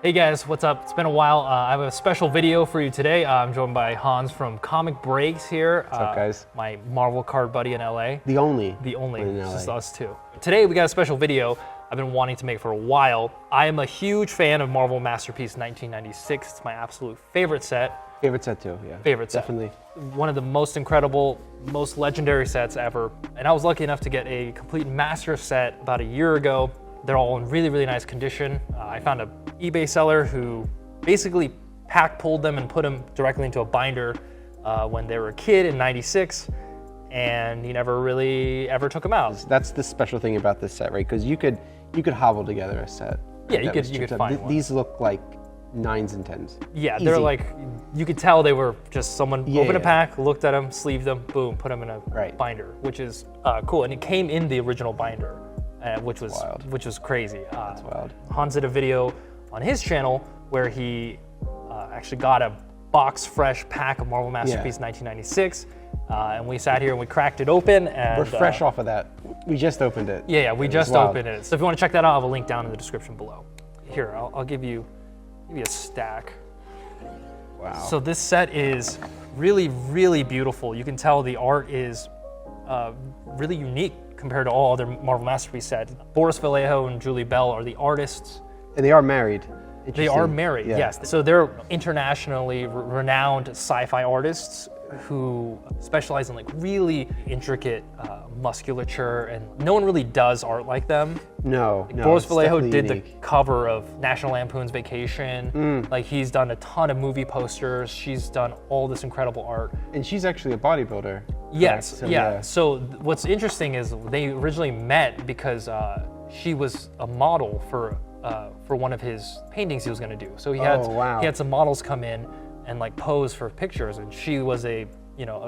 Hey guys, what's up? It's been a while. I have a special video for you today. I'm joined by Hans from Comic Breaks here. What's up, guys? My Marvel card buddy in LA. The only. It's just us two. Today we got a special video I've been wanting to make for a while. I am a huge fan of Marvel Masterpiece 1996. It's my absolute favorite set. Favorite set too, yeah. Favorite set. Definitely. One of the most incredible, most legendary sets ever. And I was lucky enough to get a complete master set about a year ago. They're all in really, really nice condition. I found an eBay seller who basically pack pulled them and put them directly into a binder when they were a kid in '96, and he never really ever took them out. That's the special thing about this set, right? Because you could hobble together a set. Yeah, you could find one. These look like 9s and 10s. Yeah, Easy. they're like, you could tell they were just someone opened a pack, looked at them, sleeved them, boom, put them in a binder, which is cool. And it came in the original binder. Which was crazy. That's wild. Hans did a video on his channel where he actually got a box fresh pack of Marvel Masterpiece 1996, and we sat here and we cracked it open. And we're fresh off of that. We just opened it. Yeah, we just opened it. So if you want to check that out, I'll have a link down in the description below. Here, I'll give you a stack. Wow. So this set is really, really beautiful. You can tell the art is really unique compared to all other Marvel Masterpiece sets. Boris, Vallejo, and Julie Bell are the artists. And they are married. They are married, yes. So they're internationally renowned sci-fi artists who specialize in like really intricate musculature, and no one really does art like them. No. Boris Vallejo did the cover of National Lampoon's Vacation. Like, he's done a ton of movie posters. She's done all this incredible art. And she's actually a bodybuilder. Yes, So what's interesting is they originally met because she was a model for one of his paintings he was going to do. So he had some models come in and like pose for pictures, and she was a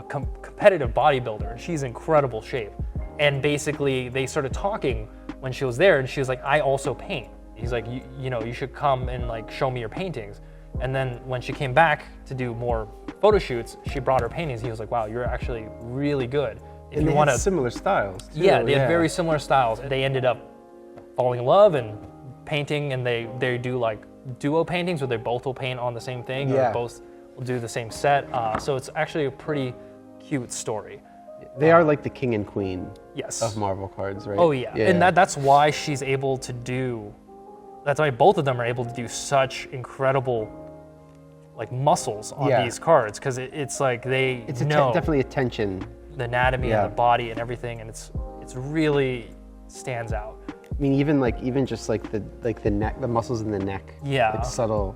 competitive bodybuilder, and she's in incredible shape. And basically they started talking when she was there, and she was like, I also paint. He's like, you should come and like show me your paintings. And then when she came back to do more photo shoots, she brought her paintings. He was like, wow, you're actually really good. If and they had similar styles too. Yeah, they had very similar styles. They ended up falling in love and painting, and they do like duo paintings where they both will paint on the same thing, or both will do the same set. So it's actually a pretty cute story. They are like the king and queen of Marvel cards, right? Oh yeah, and that's why she's able to do, that's why both of them are able to do such incredible like muscles on these cards, because it's like it's definitely attention. The anatomy of the body and everything, and it's really stands out. I mean, even just like the neck, the muscles in the neck. Yeah. It's subtle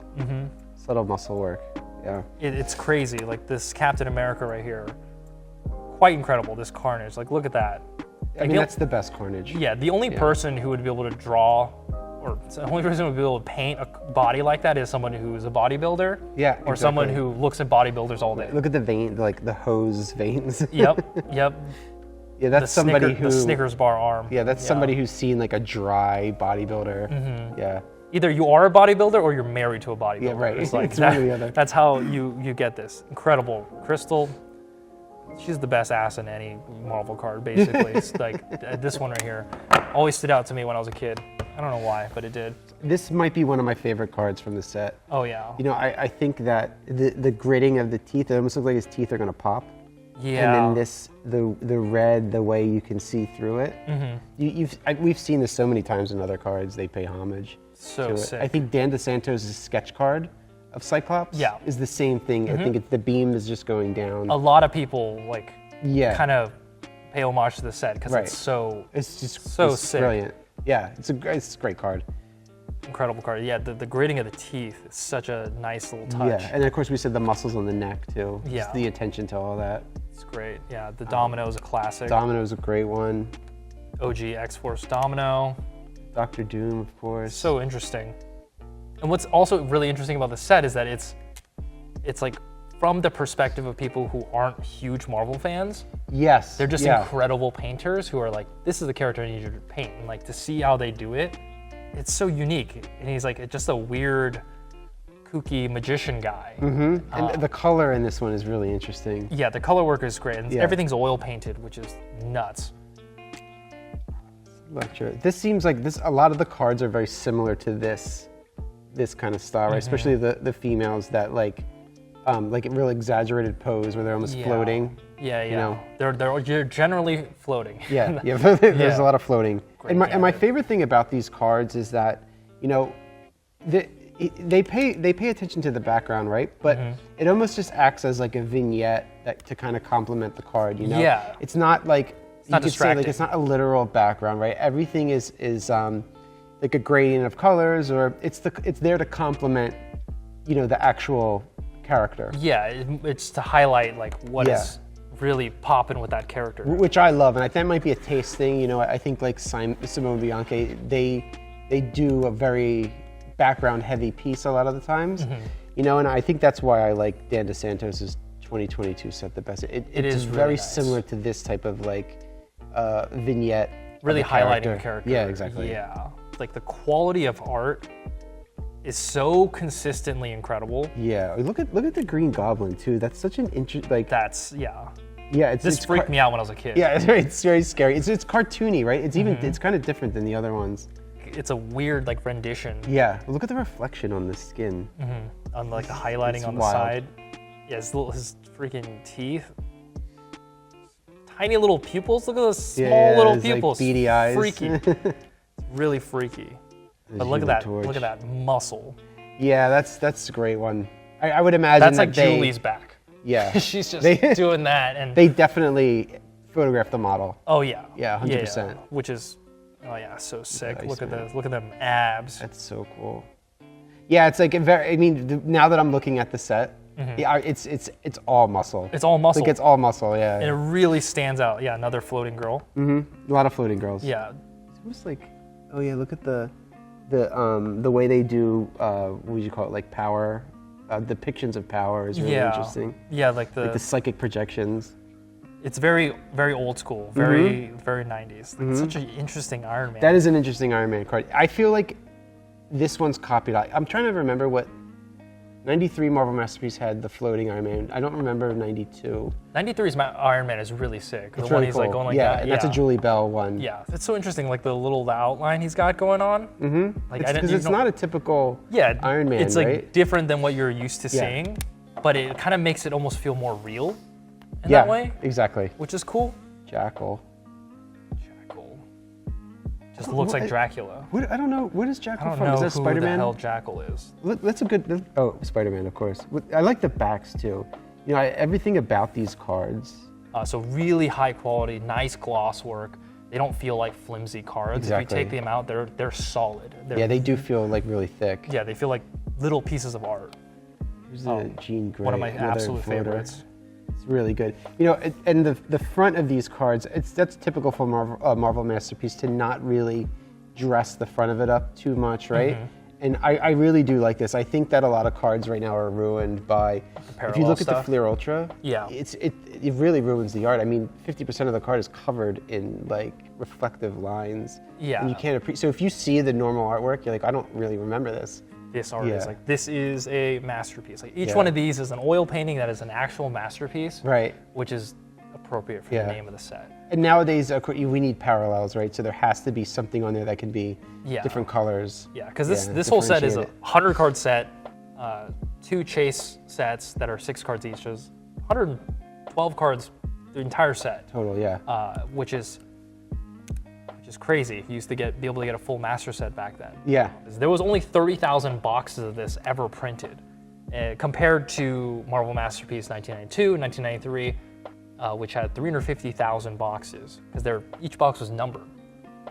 muscle work. Yeah. It's crazy. Like this Captain America right here, quite incredible. This Carnage, like look at that. I mean, that's the best Carnage. Yeah. The only person who would be able to draw, or the only person who would be able to paint a body like that is someone who's a bodybuilder. Yeah. Or someone who looks at bodybuilders all day. Look at the vein, like the hose veins. Yep. Yeah, that's somebody the Snickers bar arm. Yeah, that's somebody who's seen like a dry bodybuilder. Yeah. Either you are a bodybuilder or you're married to a bodybuilder. Yeah, right. It's like it's really the other. That's how you get this. Incredible. Crystal, she's the best ass in any Marvel card, basically. It's like this one right here always stood out to me when I was a kid. I don't know why, but it did. This might be one of my favorite cards from the set. Oh yeah. You know, I think that the gritting of the teeth, it almost looks like his teeth are gonna pop. Yeah. And then the red, the way you can see through it. We've seen this so many times in other cards. They pay homage to sick. it. I think Dan DeSanto's sketch card of Cyclops is the same thing. I think the beam is just going down. A lot of people kind of pay homage to the set because it's just sick. Brilliant. Yeah, it's a great card. Incredible card. Yeah, the gritting of the teeth is such a nice little touch. Yeah, and of course we said the muscles on the neck too. Yeah. Just the attention to all that. It's great. Yeah, the Domino is a classic. Domino is a great one. OG X-Force Domino. Dr. Doom, of course. So interesting. And what's also really interesting about the set is that it's like from the perspective of people who aren't huge Marvel fans. Yes. They're just incredible painters who are like, this is the character I need you to paint. And like to see how they do it, it's so unique. And he's like just a weird, kooky magician guy. And the color in this one is really interesting. Yeah, the color work is great. And everything's oil painted, which is nuts. Lecture. This seems like a lot of the cards are very similar to this this kind of style, right? Especially the females that like a real exaggerated pose where they're almost floating. Yeah, yeah. You know? They're generally floating. Yeah, yeah. There's a lot of floating. And my favorite thing about these cards is that, you know, they pay attention to the background, right? But it almost just acts as like a vignette to kind of complement the card, you know? Yeah. It's not like you could say like it's not a literal background, right? Everything is like a gradient of colors, or it's there to complement, you know, the actual character. Yeah, it's to highlight like what is really popping with that character. Which I love, and that might be a taste thing. You know, I think like Simone Bianchi, they do a very background heavy piece a lot of the times. You know, and I think that's why I like Dan DeSantos' 2022 set the best. It is really very nice. similar to this type of like vignette. Really highlighting the character. Yeah, exactly. Yeah, like the quality of art is so consistently incredible. Yeah, look at the Green Goblin too. That's such an interesting like. That's Yeah, this freaked me out when I was a kid. Yeah, it's very scary. It's cartoony, right? It's even it's kind of different than the other ones. It's a weird like rendition. Yeah, look at the reflection on the skin. On like the highlighting on the wild. side. Yeah, his freaking teeth. Tiny little pupils. Look at those small little pupils. Like beady eyes. Freaky. It's really freaky. But look at that. Look at that muscle. Yeah, that's a great one. I would imagine that's like Julie's back. Yeah, she's just doing that, and they definitely photographed the model. Oh yeah. Yeah, 100%. Which is, oh yeah, so sick. Nice, look at them abs. That's so cool. Yeah, it's like I mean, now that I'm looking at the set, yeah, it's all muscle. It's all muscle. Like it's all muscle. Yeah. And it really stands out. Yeah, another floating girl. A lot of floating girls. Yeah. It's almost like, oh yeah, look at the way they do what would you call it, like power depictions of power is really interesting. Yeah, like the psychic projections. It's very, very old school, very 90s. Like, it's such an interesting Iron Man. That is an interesting Iron Man card. I feel like this one's copied. I'm trying to remember what 93 Marvel Masterpiece had the floating Iron Man. I don't remember 92. 93's Iron Man is really sick. It's the really one he's cool. like going like yeah, that. And that's a Julie Bell one. Yeah, it's so interesting, like the outline he's got going on. Like because it's not a typical Iron Man, it's like right? different than what you're used to seeing, but it kind of makes it almost feel more real in Yeah, that way, exactly. which is cool. Jackal. Just looks like Dracula. I don't know. What is Jackal I don't from? know Is that who Spider-Man? the hell Jackal is. That's a good. Oh, Spider-Man, of course. I like the backs too. You know, everything about these cards. So really high quality, nice gloss work. They don't feel like flimsy cards. Exactly. If you take them out, they're solid. Yeah, they do feel like really thick. Yeah, they feel like little pieces of art. Here's the Jean Grey. One of my another absolute floater. favorites. It's really good. You know, and the front of these cards, that's typical for Marvel Masterpiece to not really dress the front of it up too much, right? And I really do like this. I think that a lot of cards right now are ruined by, if you look at the Fleer Ultra, it really ruins the art. I mean, 50% of the card is covered in like reflective lines. Yeah. And you can't appreciate. So if you see the normal artwork, you're like, I don't really remember this. This art is like, this is a masterpiece. Like each one of these is an oil painting that is an actual masterpiece. Right. Which is appropriate for the name of the set. And nowadays, we need parallels, right? So there has to be something on there that can be different colors. Yeah, because this whole set is a 100-card set, 2 chase sets that are 6 cards each. So 112 cards, the entire set. Total, yeah. Which is crazy. You used to be able to get a full master set back then. Yeah. There was only 30,000 boxes of this ever printed, compared to Marvel Masterpiece 1992, 1993. Which had 350,000 boxes, because each box was numbered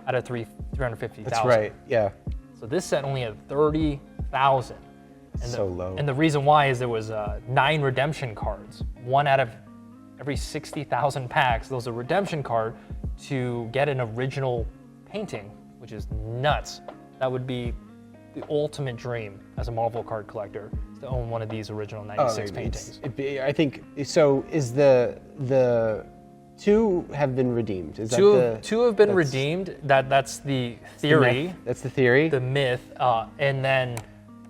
out of 350,000. That's right, yeah. So this set only had 30,000. So low. And the reason why is there was 9 redemption cards. 1 out of every 60,000 packs, there was a redemption card to get an original painting, which is nuts. That would be the ultimate dream as a Marvel card collector, to own one of these original 96 paintings. I think, so is the 2 have been redeemed? Is two have been redeemed. That's the theory. That's the theory? The myth. And then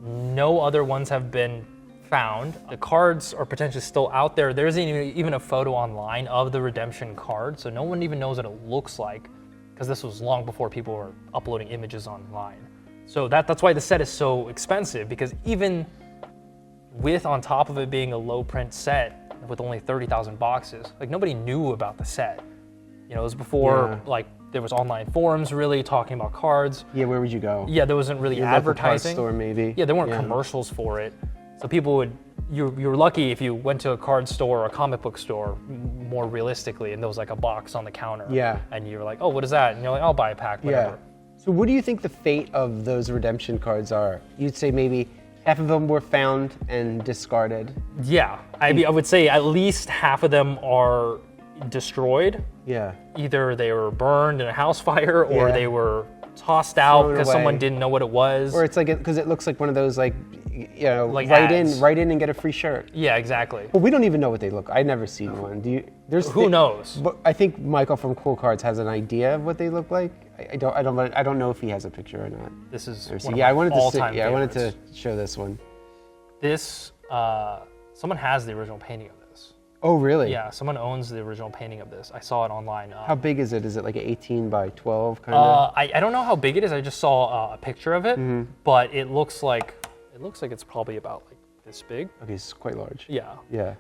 no other ones have been found. The cards are potentially still out there. There isn't even a photo online of the redemption card, so no one even knows what it looks like, because this was long before people were uploading images online. So that's why the set is so expensive, because even with on top of it being a low print set with only 30,000 boxes, like nobody knew about the set. You know, it was before like there was online forums really talking about cards. Yeah, where would you go? Yeah, there wasn't really Your advertising. Local card store maybe. Yeah, there weren't commercials for it. So people would, you were lucky if you went to a card store or a comic book store more realistically, and there was like a box on the counter. Yeah. And you were like, oh, what is that? And you're like, I'll buy a pack, whatever. Yeah. So what do you think the fate of those redemption cards are? You'd say maybe half of them were found and discarded. Yeah, I would say at least half of them are destroyed. Yeah. Either they were burned in a house fire, or they were tossed out because someone didn't know what it was. Or it's like, because it looks like one of those like, you know, like write ads. in and get a free shirt. Yeah, exactly. Well, we don't even know what they look like. I've never seen one. Do you? Who knows? But I think Michael from Cool Cards has an idea of what they look like. I don't know if he has a picture or not. This is I wanted to favorites. I wanted to show this one. This someone has the original painting of this. Oh, really? Yeah, someone owns the original painting of this. I saw it online. How big is it? Is it like an 18 by 12 kind of? I don't know how big it is. I just saw a picture of it, but it looks like it's probably about like this big. Okay, it's quite large. Yeah. Yeah.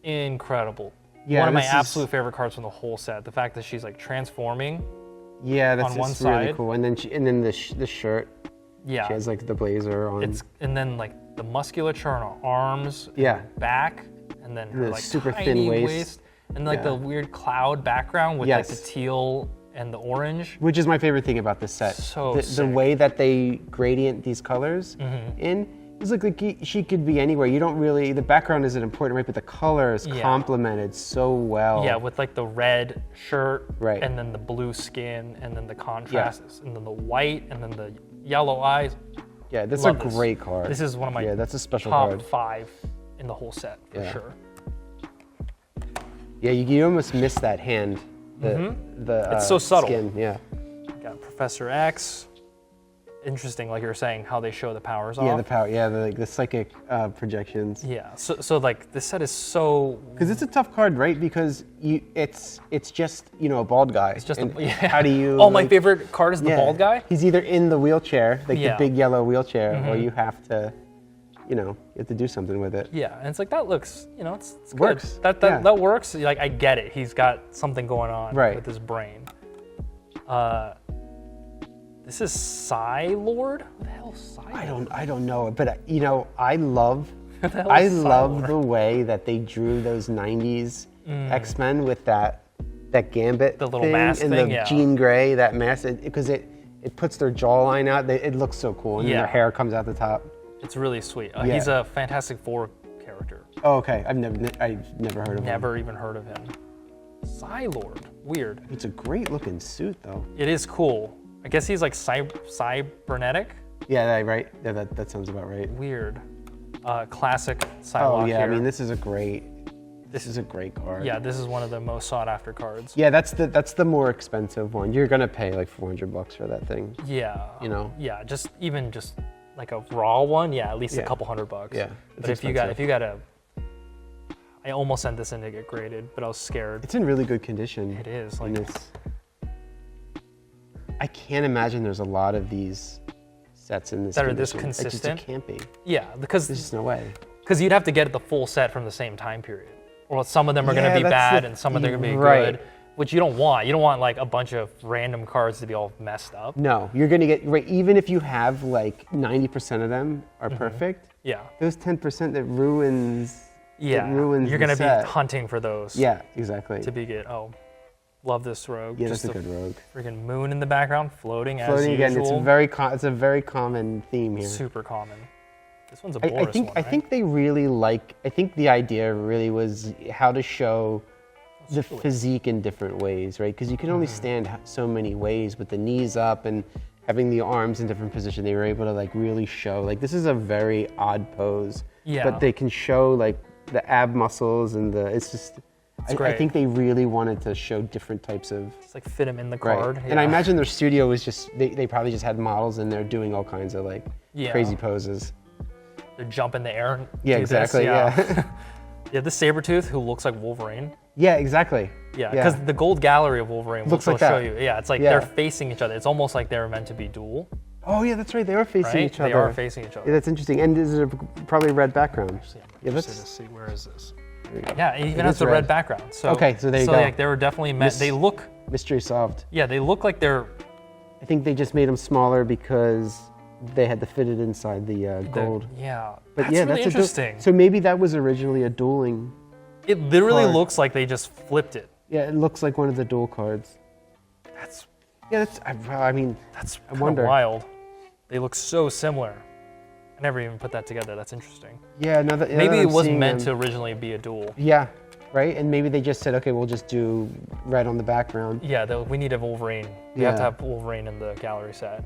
Incredible. Yeah, one of my absolute favorite cards from the whole set. The fact that she's like transforming. Yeah, that's on one really side. cool. And then the shirt. Yeah. She has like the blazer on. And then like the musculature on her arms. Yeah. And back, and then her the like super tiny thin waist. and like the weird cloud background with like the teal and the orange. Which is my favorite thing about this set. The way that they gradient these colors in. It's like she could be anywhere. You don't really, the background isn't important, right? But the color is complemented so well. Yeah, with like the red shirt, right, and then the blue skin, and then the contrasts, and then the white, and then the yellow eyes. Yeah, this is a great card. This is one of my that's a special top card. 5 in the whole set for sure. Yeah, you almost miss that hand. It's so subtle. Skin, yeah. Got Professor X. Interesting, like you were saying, how they show the powers off. Yeah, the power. Yeah, the psychic projections. Yeah. So like this set is so. Because it's a tough card, right? Because it's just a bald guy. It's just how do you? Oh, my favorite card is the bald guy. He's either in the wheelchair, like the big yellow wheelchair, or you have to, you have to do something with it. Yeah, and it's like that looks, it's good. Works. That works. Like I get it. He's got something going on with his brain. This is Psy Lord? What the hell is Psy Lord? I don't know, but I love the way that they drew those 90s X-Men with that Gambit the little thing mask and thing, the Jean Grey, that mask, because it puts their jawline out. It looks so cool, and then their hair comes out the top. It's really sweet. He's a Fantastic Four character. Oh, okay. I've never heard of him. Never even heard of him. Psy Lord. Weird. It's a great looking suit, though. It is cool. I guess he's like cybernetic. Yeah, right. Yeah, that sounds about right. Weird. Classic Psylocke. Oh yeah, here. I mean this is a great card. Yeah, this is one of the most sought after cards. Yeah, that's the more expensive one. You're gonna pay like $400 for that thing. Yeah. Yeah, just like a raw one. Yeah, at least a couple $100. Yeah. But if you got a, I almost sent this in to get graded, but I was scared. It's in really good condition. It is. I can't imagine there's a lot of these sets in this that are this condition. consistent. It can't be. Yeah, because there's just no way. Because you'd have to get the full set from the same time period, or some of them are going to be bad and some of them are going to be good, which you don't want. You don't want like a bunch of random cards to be all messed up. No, you're going to get even if you have like 90% of them are perfect. Yeah. Those 10% that ruins. Yeah. That ruins you're going to be hunting for those. Yeah, exactly. To be good. Oh. Love this rogue. Yeah, that's a good rogue. Freaking moon in the background, floating as usual. Again, it's a very common theme here. Super common. This one's a Boris one, right? I think they really I think the idea really was how to show the physique in different ways, right? Because you can only stand so many ways with the knees up and having the arms in different positions. They were able to like really show, like this is a very odd pose. Yeah. But they can show like the ab muscles and it's just... I think they really wanted to show different types of... Just like fit them in the card. Right. Yeah. And I imagine their studio was just, they probably just had models in there doing all kinds of like crazy poses. They jump in the air and do exactly, this. Yeah, the Sabretooth who looks like Wolverine. Yeah, exactly. Yeah, because the gold gallery of Wolverine looks will like show that. you. Yeah, it's like they're facing each other. It's almost like they're meant to be dual. Oh yeah, that's right. They are facing right? each other. They are facing each other. Yeah, that's interesting. And this is probably a red background. Yeah, let's see. Where is this? Yeah, it even has the red. red background. So okay, so there you go. Like they were definitely meant. They look. Mystery solved. Yeah, they look like they're. I think they just made them smaller because they had to fit it inside the gold. Yeah, but that's yeah, really that's interesting. So maybe that was originally a dueling. It literally card. looks like they just flipped it. Yeah, it looks like one of the duel cards. That's. Yeah, I mean, that's I wonder. Wild. They look so similar. I never even put that together. That's interesting. Yeah, maybe it wasn't meant to originally be a duel. Yeah, right. And maybe they just said, okay, we'll just do red on the background. Yeah, we need a Wolverine. We have to have Wolverine in the gallery set.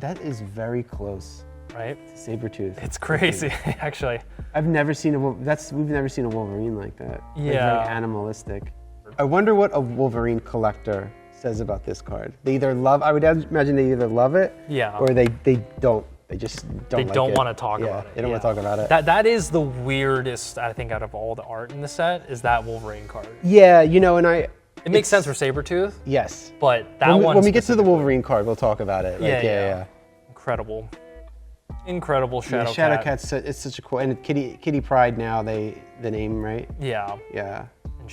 That is very close. Right? Sabretooth. It's crazy, actually. We've never seen a Wolverine like that. Yeah. Like very animalistic. I wonder what a Wolverine collector says about this card. They either love, I would imagine they either love it, or they don't. They just don't. They don't want to talk about it. They don't want to talk about it. That is the weirdest, I think, out of all the art in the set is that Wolverine card. Yeah, and It makes sense for Sabretooth. Yes. But one. When we get to the Wolverine card, we'll talk about it. Yeah. Incredible Shadowcat. Yeah, Shadowcat's it's such a cool, and Kitty Pryde now the name, right? Yeah. Yeah.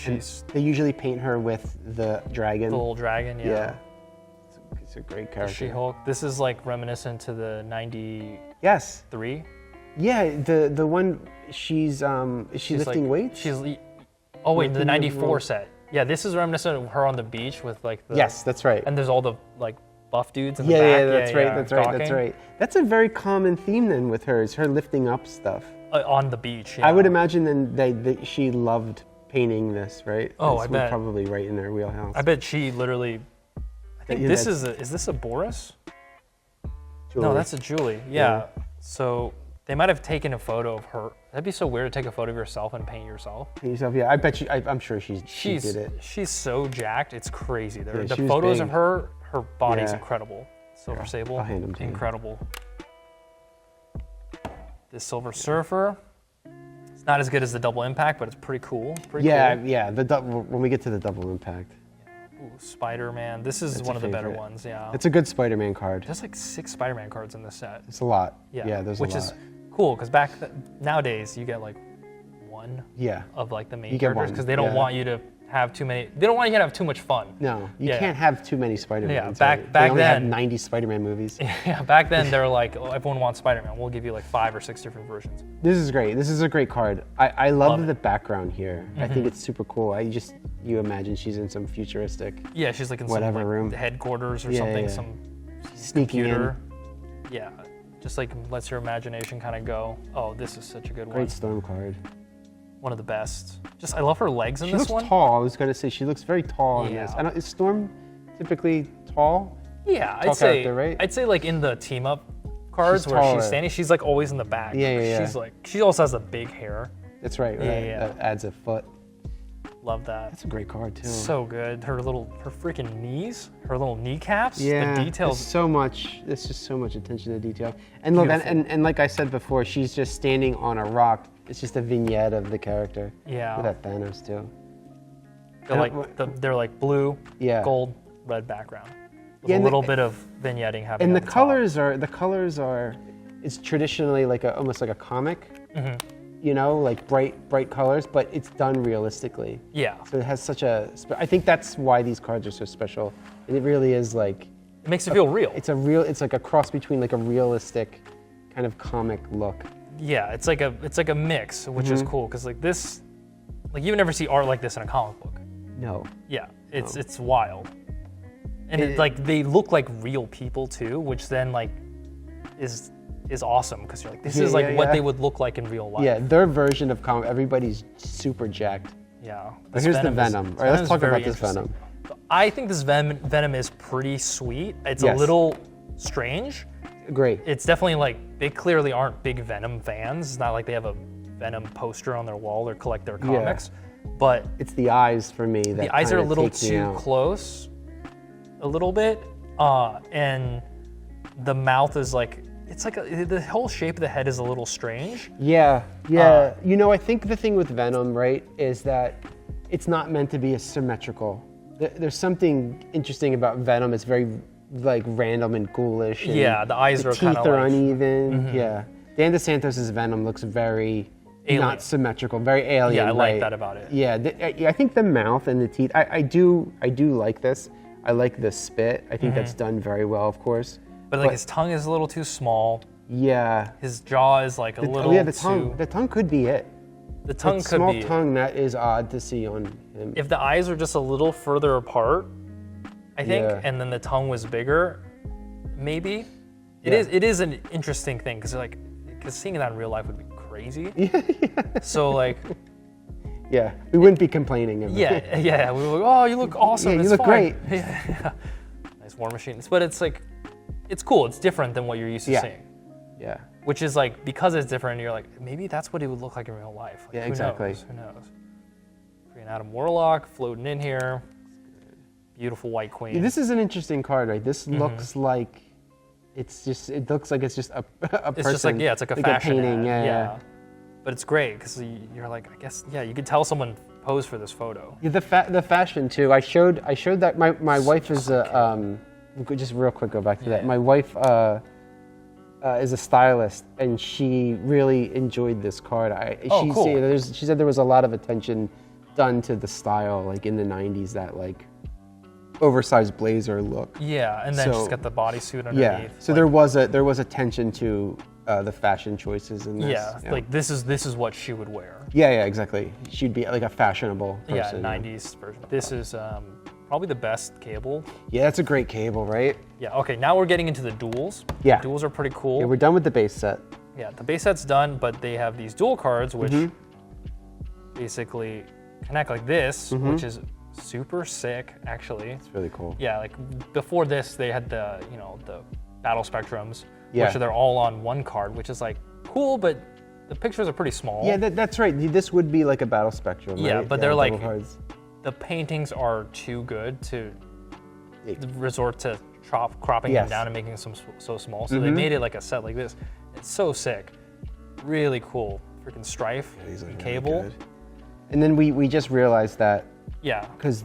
And they usually paint her with the dragon. The little dragon, yeah. It's a great character. She-Hulk. This is like reminiscent to the 93. Yes. Yeah, the one she's lifting weights? Oh wait, the 94 set. Yeah, this is reminiscent of her on the beach with like the. Yes, that's right. And there's all the like buff dudes in the back. Yeah, that's right. That's a very common theme then with her, is her lifting up stuff. On the beach, yeah. I would imagine then she loved painting this, right? Oh, this I bet. Probably right in her wheelhouse. I bet she literally. I think this is this a Boris? Julie. No, that's a Julie. Yeah. So they might have taken a photo of her. That'd be so weird to take a photo of yourself and paint yourself. Paint yourself, yeah. I bet you. I'm sure she did it. She's so jacked. It's crazy. The she was photos big. of her body's incredible. Silver Sable. I'll hand them to you. Incredible. This Silver Surfer. It's not as good as the Double Impact, but it's pretty cool. Cool. Yeah. When we get to the Double Impact. Ooh, Spider-Man. This is one of the better ones, yeah. It's a good Spider-Man card. There's like 6 Spider-Man cards in this set. It's a lot. Yeah, there's a lot. Which is cool, because nowadays you get like one of like the main characters, because they don't want you to have too many. They don't want you to have too much fun. No, you can't have too many Spider-Man. Yeah, back then they have 90 Spider-Man movies. Yeah, back then they're like, oh, everyone wants Spider-Man. We'll give you like 5 or 6 different versions. This is great. This is a great card. I love the background here. I think it's super cool. You imagine she's in some futuristic. Yeah, she's like in whatever some room, headquarters or something. Some sneaking computer. in. Yeah, just like lets your imagination kind of go. Oh, this is such a good one. Great Storm card. One of the best. Just I love her legs in this one. She looks tall. I was gonna say she looks very tall in this. Is Storm typically tall? Yeah, I'd say. Right? I'd say like in the team up cards where she's standing, she's like always in the back. Yeah. She's like she also has the big hair. That's right. Yeah. That adds a foot. Love that. That's a great card too. So good. Her freaking knees, her little kneecaps. Yeah. The details. There's just so much attention to detail. And look, and like I said before, she's just standing on a rock. It's just a vignette of the character. Yeah. Look at Thanos too. They're like blue, gold, red background. With a little bit of vignetting happening. And the colors are. It's traditionally like almost like a comic. Like bright colors, but it's done realistically. Yeah. So it has such I think that's why these cards are so special. And it really is like. It makes it feel real. It's like a cross between like a realistic kind of comic look. Yeah, it's like a mix, which is cool, because like this, like you would never see art like this in a comic book. No. Yeah, it's wild. And like they look like real people too, which then like is awesome, because you're like, this is like what they would look like in real life. Yeah, their version of comic, everybody's super jacked. Yeah. But here's the Venom. All right, let's talk about this Venom. I think this Venom is pretty sweet. It's a little strange. Great. It's definitely like, they clearly aren't big Venom fans. It's not like they have a Venom poster on their wall or collect their comics. But it's the eyes for me that the eyes are a little too close, a little bit, and the mouth is like, it's like the whole shape of the head is a little strange. Yeah. I think the thing with Venom, right, is that it's not meant to be symmetrical. There's something interesting about Venom. It's very like random and ghoulish. And yeah, the eyes are kind of teeth are uneven. Yeah, Dan DeSantos' Venom looks very not symmetrical, very alien. Yeah, I like that about it. Yeah, I think the mouth and the teeth. I do like this. I like the spit. I think that's done very well, of course. But like his tongue is a little too small. Yeah. His jaw is like a little the tongue. The tongue could be it. The tongue that could small be. Tongue, that is odd to see on him. If the eyes are just a little further apart, I think, and then the tongue was bigger, maybe. It is an interesting thing because seeing that in real life would be crazy. Yeah. So like. Yeah, we wouldn't be complaining. Yeah. We were like, oh, you look awesome. Yeah, you look great. Yeah. Nice War Machines, but it's like, it's cool. It's different than what you're used to seeing. Yeah. Which is like, because it's different, you're like, maybe that's what it would look like in real life. Like, yeah, exactly. Who knows? Green Adam Warlock floating in here. Beautiful White Queen. Yeah, this is an interesting card, right? This looks like it looks like it's just a person. It's just like, it's like a fashion painting. Yeah. But it's great because you're like, I guess, you could tell someone posed for this photo. Yeah, the fashion too. I showed that my wife is just real quick, go back to that. My wife is a stylist, and she really enjoyed this card. Cool. She said there was a lot of attention done to the style, like in the '90s, that like oversized blazer look. Yeah, and then she's got the bodysuit underneath. Yeah, so there was attention to the fashion choices in this. Yeah, like this is what she would wear. Yeah, exactly. She'd be like a fashionable person. Yeah, 90s version. This is probably the best cable. Yeah, that's a great cable, right? Yeah, okay, now we're getting into the duels. Yeah. The duels are pretty cool. Yeah, we're done with the base set. Yeah, the base set's done, but they have these duel cards, which basically connect like this, which is super sick, actually. It's really cool. Yeah, like before this, they had the battle spectrums, which they're all on one card, which is like cool, but the pictures are pretty small. Yeah, that's right. This would be like a battle spectrum, right? Yeah, but they're like, the paintings are too good to resort to cropping them down and making them so small. So they made it like a set like this. It's so sick. Really cool. Freaking Strife and Cable. Really, and then we just realized that. Yeah. Because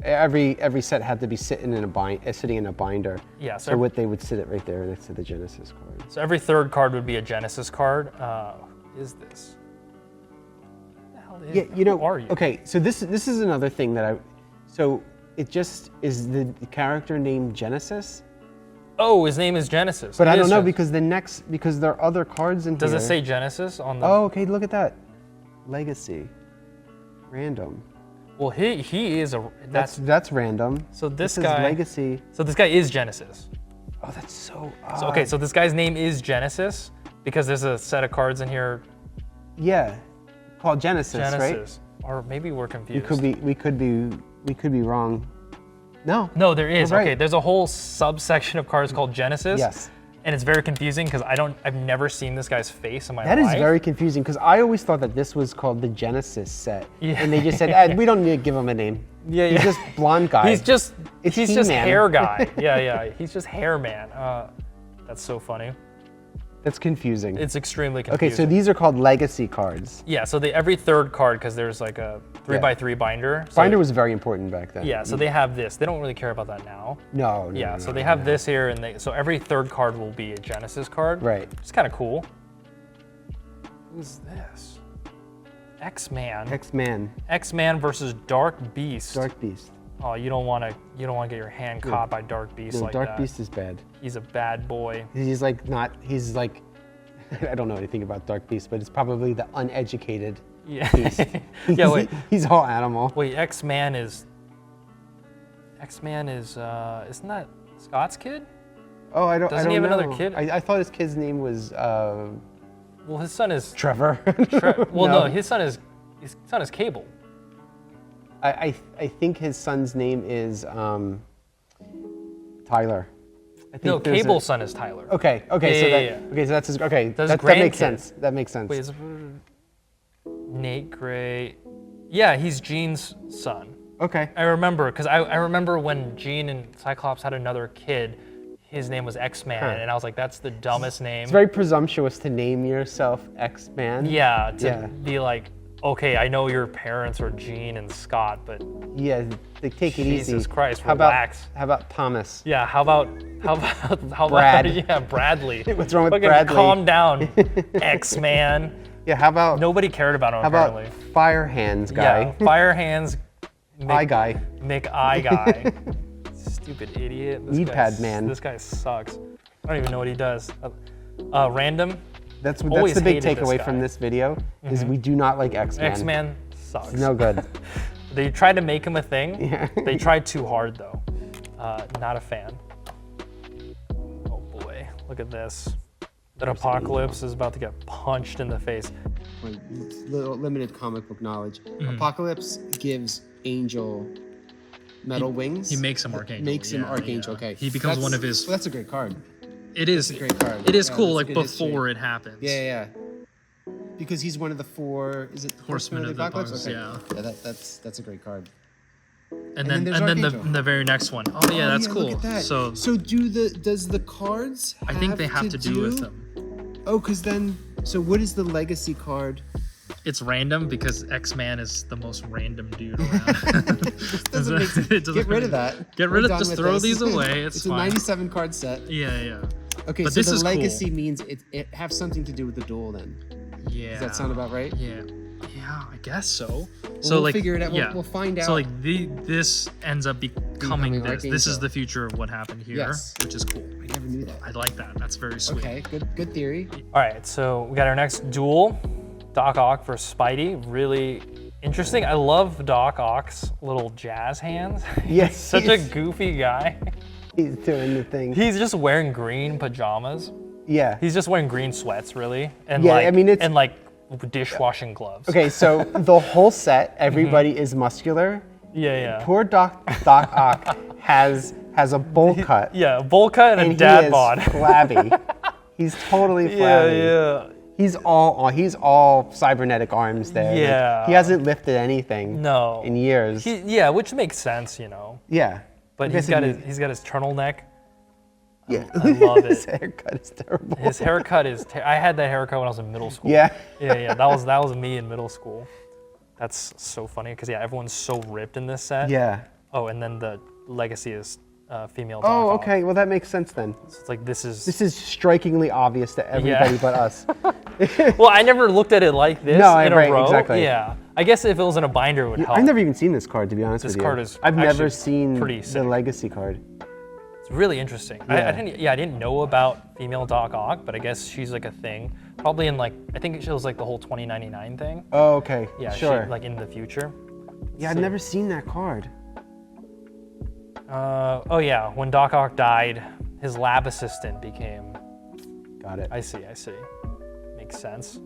every set had to be sitting in a binder. Yeah. So what they would sit it right there next to the Genesis card. So every third card would be a Genesis card. Is this? Who are you? Okay, so this is another thing that so it just is the character named Genesis. Oh, his name is Genesis. But I don't know because there are other cards in here. Does it say Genesis on the? Oh, okay, look at that. Legacy. Random. Well, he is a. That's random. So this guy is Legacy. So this guy is Genesis. Oh, that's so odd. So, okay, so this guy's name is Genesis because there's a set of cards in here. Yeah. Called Genesis, right? Or maybe we're confused. We could be wrong. No, there is. Right. Okay, there's a whole subsection of cards called Genesis. Yes. And it's very confusing because I've never seen this guy's face in my life. That is very confusing because I always thought that this was called the Genesis set. Yeah. And they just said, we don't need to give him a name. Yeah, He's just blonde guy. He's just hair guy. Yeah. He's just hair man. That's so funny. That's confusing. It's extremely confusing. Okay, so these are called legacy cards. Yeah, so every third card, because there's like a 3x3 binder. So binder was very important back then. Yeah, so they have this. They don't really care about that now. No. Yeah, so they have this here, and so every third card will be a Genesis card. Right. It's kind of cool. Who's this? X-Man. X-Man versus Dark Beast. Dark Beast. Oh, you don't want to get your hand caught by Dark Beast like that. Dark Beast is bad. He's a bad boy. He's like, I don't know anything about Dark Beast, but it's probably the uneducated beast. Yeah, wait. He's all animal. Wait, X-Man is, isn't that Scott's kid? Oh, I don't know. Doesn't he have another kid? I thought his kid's name was, well, his son is... Trevor. No, his son is Cable. I think his son's name is Tyler. No, Cable's son is Tyler. Okay, so that's his. Okay, that makes sense. That makes sense. Wait, is it Nate Gray? Yeah, he's Jean's son. Okay. I remember because I remember when Jean and Cyclops had another kid. His name was X-Man, and I was like, that's the dumbest name. It's very presumptuous to name yourself X-Man. Yeah, to be like okay, I know your parents are Gene and Scott, but Yeah, they take it easy. Jesus Christ, how relax. How about Thomas? Yeah, how about Brad. yeah, Bradley. What's wrong with Fucking Bradley? calm down, X-Man. Yeah, how about Nobody cared about him how apparently. about Fire Hands guy? Yeah, Fire Hands. Eye guy. Eye guy. Stupid idiot. Kneepad man. This guy sucks. I don't even know what he does. Random. That's Always the big hated this takeaway guy. from this video is we do not like X-Man. X-Man sucks. It's no good. They tried to make him a thing. Yeah. They tried too hard though. Not a fan. Oh boy, look at this. That Apocalypse is about to get punched in the face. Little limited comic book knowledge. Mm-hmm. Apocalypse gives Angel metal wings. He makes him Archangel. Makes him Archangel. Okay. He becomes one of his. Well, that's a great card. It is a great card. It is Yeah, cool, that's like good before history. it happens. Yeah. Because he's one of the 4. Is it Horsemen of the Apocalypse, yeah. Yeah, that's a great card. And then then there's Archangel. the very next one. Oh yeah, that's cool. Look at that. So does the cards? I think they have to do with them. Oh, because then. So what is the legacy card? It's random because X-Man is the most random dude around. Doesn't make sense. It doesn't Get rid of make- that. Get We're rid of. done Just with throw this. these away. It's It's a fine. 97 card set. Yeah. Okay, But so this the is cool. legacy means it has something to do with the duel then. Yeah. Does that sound about right? Yeah, I guess so. we'll figure it out. We'll find out. So like this ends up becoming Becoming this. This is Archangel. the future of what happened here, Yes. which is cool. I never knew that. I like that. That's very sweet. Okay, good theory. All right, so we got our next duel, Doc Ock versus Spidey. Really interesting. I love Doc Ock's little jazz hands. Yes, Such a goofy guy. He's doing the thing. He's just wearing green pajamas. Yeah. He's just wearing green sweats, really, and Yeah, like I mean, it's- and like dishwashing gloves. Okay, so the whole set, everybody is muscular. Yeah. Poor Doc Ock has a bowl cut. Yeah, bowl cut and a And dad he is bod. flabby. He's totally flabby. Yeah. He's all cybernetic arms there. Like, Yeah. he hasn't lifted anything. No. In years. Yeah, which makes sense, you know. Yeah. But he's got his turtleneck. Yeah. I love His it. haircut is terrible. His haircut is. I had that haircut when I was in middle school. Yeah. Yeah. That was me in middle school. That's so funny because everyone's so ripped in this set. Yeah. Oh, and then the legacy is female. Oh, Doc Ock. okay. Well, that makes sense then. So it's like this is. This is strikingly obvious to everybody but us. Well, I never looked at it like this No, in right, a row. exactly. Yeah. I guess if it was in a binder, it would help. I've never even seen this card, to be honest with you. This card is I've never actually seen pretty the sick. legacy card. It's really interesting. Yeah. I didn't know about female Doc Ock, but I guess she's like a thing. Probably in like, I think it was like the whole 2099 thing. Oh, okay. Yeah, Sure. like in the future. Yeah, I've never seen that card. Oh yeah, when Doc Ock died, his lab assistant became. Got it. I see. Makes sense.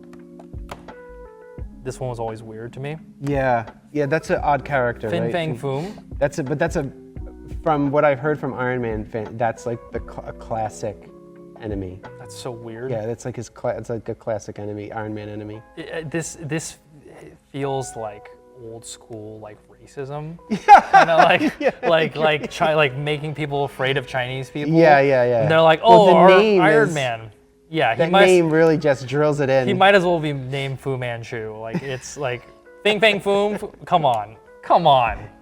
This one was always weird to me. Yeah, that's an odd character, Fin right? Fang Foom. From what I've heard from Iron Man, that's like a classic enemy. That's so weird. Yeah, that's like it's like a classic enemy, Iron Man enemy. This feels like old school like racism. Kind of like like making people afraid of Chinese people. Yeah. And they're like, Well, oh, the our name Iron is- Man. Yeah, That name really just drills it in. he might as well be named Fu Manchu. Like it's like Fing Fang Foom. Come on.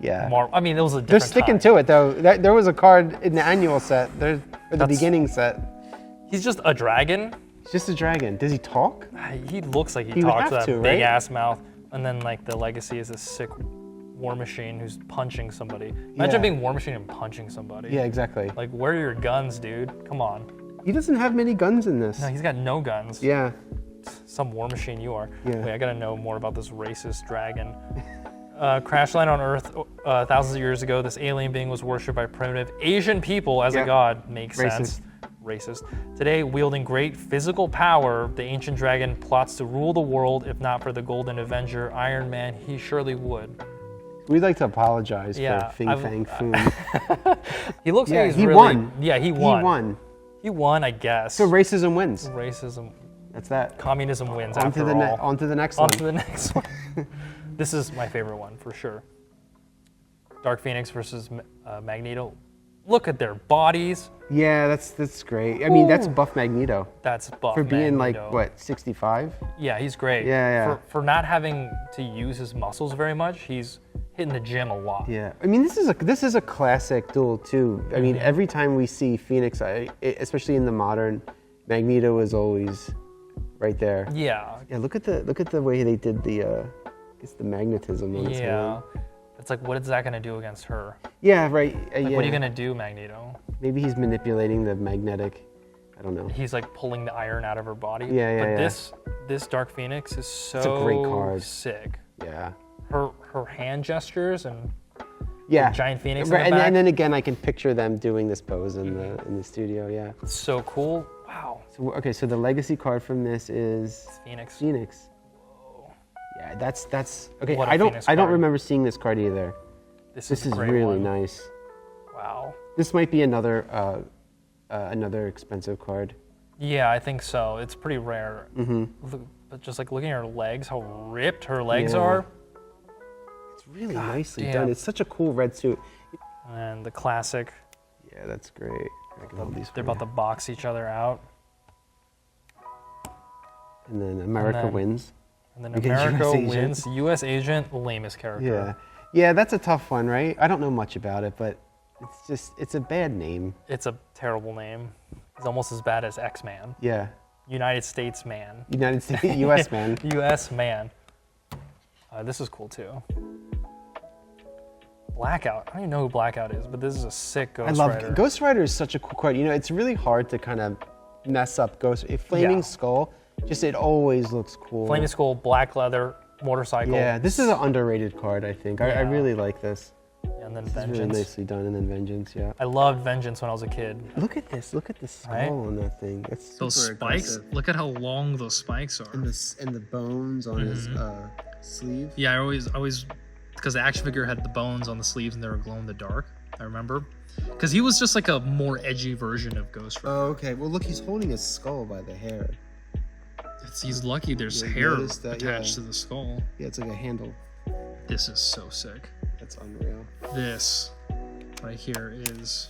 Yeah. I mean, it was a different They're sticking time. to it though. There was a card in the annual set, or the beginning set. He's just a dragon. It's just a dragon. Does he talk? He looks like he He would talks have with that to, big right? ass mouth. And then like the legacy is this sick War Machine who's punching somebody. Imagine Yeah. being War Machine and punching somebody. Yeah, exactly. Like, where are your guns, dude? Come on. He doesn't have many guns in this. No, he's got no guns. Yeah. Some War Machine you are. Yeah. Wait, I gotta know more about this racist dragon. Crash land on Earth thousands of years ago. This alien being was worshipped by primitive Asian people as a god. Makes sense. Racist. Today, wielding great physical power, the ancient dragon plots to rule the world. If not for the Golden Avenger, Iron Man, he surely would. We'd like to apologize Yeah, for Fing Fang Foom. He looks Yeah, like he's he really. won. Yeah, he won. He won. He won, I guess. So racism wins. Racism, That's that. communism wins. On after to the all. on to the next On one. to the next one. This is my favorite one for sure. Dark Phoenix versus Magneto. Look at their bodies. Yeah, that's great. I mean, that's buff Magneto. That's buff For being Magneto. like, what, 65? Yeah, he's great. Yeah. For not having to use his muscles very much, he's hitting the gym a lot. Yeah, I mean, this is a classic duel too. I mean, every time we see Phoenix, especially in the modern, Magneto is always right there. Yeah. Yeah, look at the way they did the magnetism on his hand. It's like, what is that gonna do against her? Yeah, right. Like, what are you gonna do, Magneto? Maybe he's manipulating the magnetic. I don't know. He's like pulling the iron out of her body. Yeah. But this Dark Phoenix is so It's a great card. sick. Yeah. Her hand gestures and Yeah. the giant Phoenix Right, in the back. and then again, I can picture them doing this pose in the studio. Yeah. It's so cool. Wow. So okay, so the legacy card from this is Phoenix. Whoa. Yeah, that's okay. What a I don't Phoenix don't card. remember seeing this card either. This This is is a great really one. nice. Wow. This might be another expensive card. Yeah, I think so. It's pretty rare. But just like looking at her legs, how ripped her legs Yeah. are. It's really nicely damn. done. It's such a cool red suit. And the classic, Yeah, that's great. I can hold these. they're for about you. to box each other out. And then America then- wins. And then Against America US Agent. wins. U.S. Agent, lamest character. Yeah, yeah, that's a tough one, right? I don't know much about it, but it's a bad name. It's a terrible name. It's almost as bad as X-Man. Yeah, United States Man. United States, U.S. man. U.S. Man. This is cool too. Blackout. I don't even know who Blackout is, but this is a sick Ghost Rider. Ghost Rider is such a cool card. You know, it's really hard to kind of mess up Ghost. Flaming Yeah. Skull, it always looks cool. Flaming Skull, black leather, motorcycle. Yeah, this is an underrated card, I think. I Yeah. really like this. And then It's really Vengeance. nicely done, and then Vengeance, yeah. I loved Vengeance when I was a kid. Look at this. Look at the skull Right? on that thing. That's super Those spikes. aggressive. Look at how long those spikes are. And the bones on his sleeve. Yeah, I always, because the action figure had the bones on the sleeves and they were glow in the dark. I remember, because he was just like a more edgy version of Ghost Rider. Oh, okay. Well, look, he's holding his skull by the hair. He's lucky. There's You hair noticed that, attached yeah. to the skull. Yeah, it's like a handle. This is so sick. That's unreal. This right here is.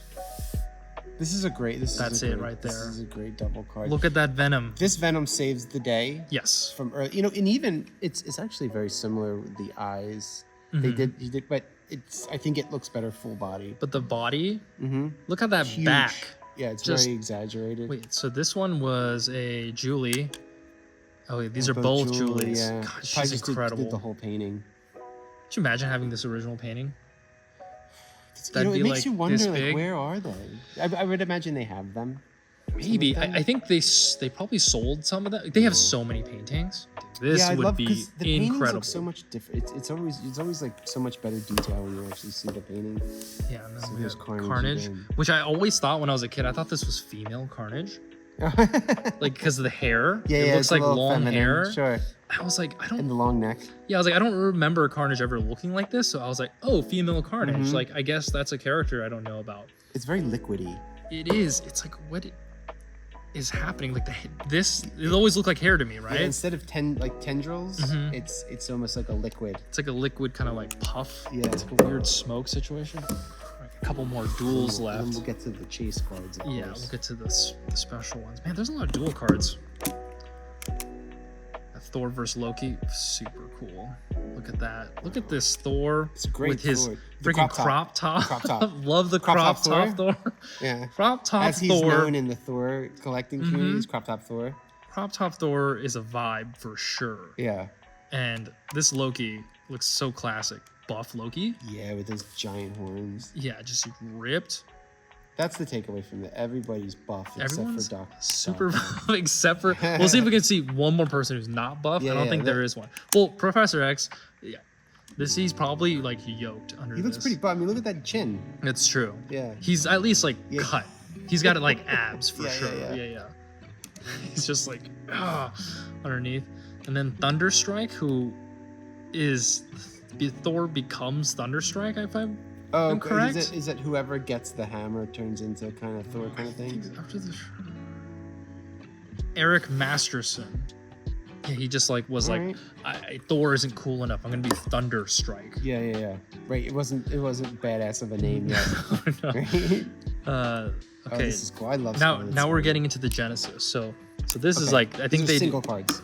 This is a great. That's it right This there. is a great double card. Look at that Venom. This Venom saves the day. Yes. From early, you know, and even it's actually very similar with the eyes. He did, but I think it looks better full body. But the body. Look at that Huge. back. Yeah, it's Just- very exaggerated. Wait, so this one was a Julie. Oh, wait, these are both Julies. Yeah. God, Probably she's just incredible. Did the whole painting. Could you imagine having this original painting? You know, That'd it be makes like you wonder, this like, big. where are they? I would imagine they have them. Maybe. Some of them? I think they probably sold some of that. They have so many paintings. This I would love be 'cause the paintings incredible. look so much different. It's always like so much better detail when you actually see the painting. Yeah, no, So we here's have Carnage Carnage, again. which I always thought when I was a kid, I thought this was female Carnage, like because of the hair. Yeah, it yeah, looks it's a like little long feminine, hair. Sure. I was like, I And don't. the long neck. Yeah, I was like, I don't remember Carnage ever looking like this. So I was like, oh, female Carnage. Like, I guess that's a character I don't know about. It's very liquidy. It is. It's like what is happening? Like it always looked like hair to me, right? Yeah, instead of tendrils, it's almost like a liquid. It's like a liquid kind of like puff. Yeah. It's like a weird smoke situation. Like a couple more duels And then left. we'll get to the chase cards. Of Yeah, course. we'll get to the special ones. Man, there's a lot of duel cards. That Thor versus Loki, super cool. Look at that. Look at this Thor It's a great with his Thor. The freaking crop top. crop top. Crop top. Love the Crop crop top top Thor. Yeah. Crop top As he's Thor. known in the Thor collecting community, is Crop Top Thor. Crop top Thor is a vibe for sure. Yeah. And this Loki looks so classic. Buff Loki. Yeah, with those giant horns. Yeah, just ripped. That's the takeaway from it. Everybody's buff Everyone's except for Doc. super buff, except for we'll see if we can see one more person who's not buff. Yeah, I don't yeah, think there is one. Well, Professor X, yeah, he's probably like yoked under. He looks pretty buff. I mean, look at that chin. It's true. Yeah. He's at least like Yeah. cut. He's got it like abs for Yeah, sure. yeah. Yeah. He's just like underneath, and then Thunderstrike, who is Thor becomes Thunderstrike. If I'm Oh, correct? Is it whoever gets the hammer turns into kind of Thor kind of thing? After the Eric Masterson. Yeah, he just like was Alright. like, Thor isn't cool enough. I'm gonna be Thunderstrike. Yeah. Right. It wasn't badass of a name yet. No. Right? Okay. Oh, this is cool. I love now we're getting into the Genesis. So this is like I think these are single cards.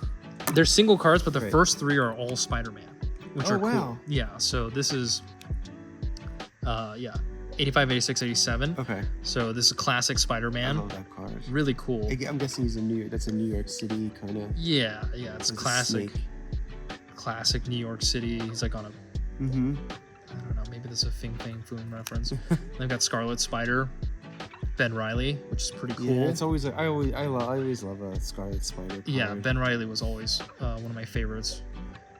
They're single cards, but the first 3 are all Spider-Man, which are wow. cool. Yeah. So this is 85, 86, 87. Okay. So this is a classic Spider-Man. I love that card. Really cool. I'm guessing he's that's a New York City kind of. Yeah, it's classic. Classic New York City. He's like on a. I don't know. Maybe this is a Fing Fang Foom reference. They've got Scarlet Spider, Ben Reilly, which is pretty cool. Yeah, it's always I always love a Scarlet Spider card. Yeah, Ben Reilly was always one of my favorites.